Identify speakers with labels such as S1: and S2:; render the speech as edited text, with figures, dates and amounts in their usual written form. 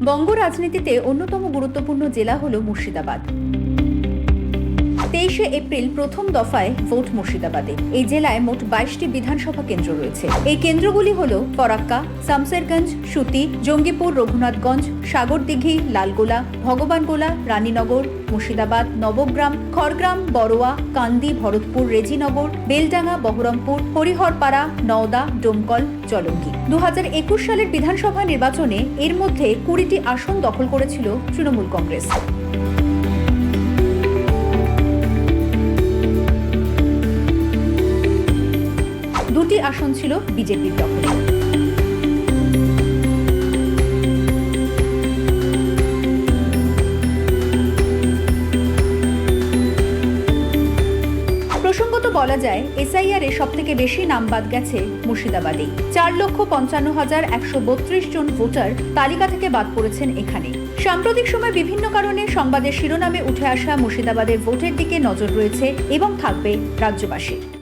S1: বঙ্গ রাজনীতিতে অন্যতম গুরুত্বপূর্ণ জেলা হল মুর্শিদাবাদ। 23শে এপ্রিল প্রথম দফায় ভোট মুর্শিদাবাদে। এই জেলায় মোট 22টি বিধানসভা কেন্দ্র রয়েছে। এই কেন্দ্রগুলি হল ফরাক্কা, শামসেরগঞ্জ, সুতি, জঙ্গিপুর, রঘুনাথগঞ্জ, সাগরদিঘি, লালগোলা, ভগবানগোলা, রানীনগর, মুর্শিদাবাদ, নবগ্রাম, খড়গ্রাম, বড়োয়া, কান্দি, ভরতপুর, রেজিনগর, বেলডাঙ্গা, বহরমপুর, হরিহরপাড়া, নওদা, ডোমকল, জলঙ্গি। 2021 সালের বিধানসভা নির্বাচনে এর মধ্যে 20টি আসন দখল করেছিল তৃণমূল কংগ্রেস। দুটি আসন ছিল বিজেপির দখলে। প্রসঙ্গত বলা যায়, এসআইআর-এ সবথেকে বেশি নাম বাদ গেছে মুর্শিদাবাদেই। 4,55,132 জন ভোটার তালিকা থেকে বাদ পড়েছেন এখানে। সাম্প্রতিক সময় বিভিন্ন কারণে সংবাদের শিরোনামে উঠে আসা মুর্শিদাবাদের ভোটের দিকে নজর রয়েছে এবং থাকবে রাজ্যবাসীর।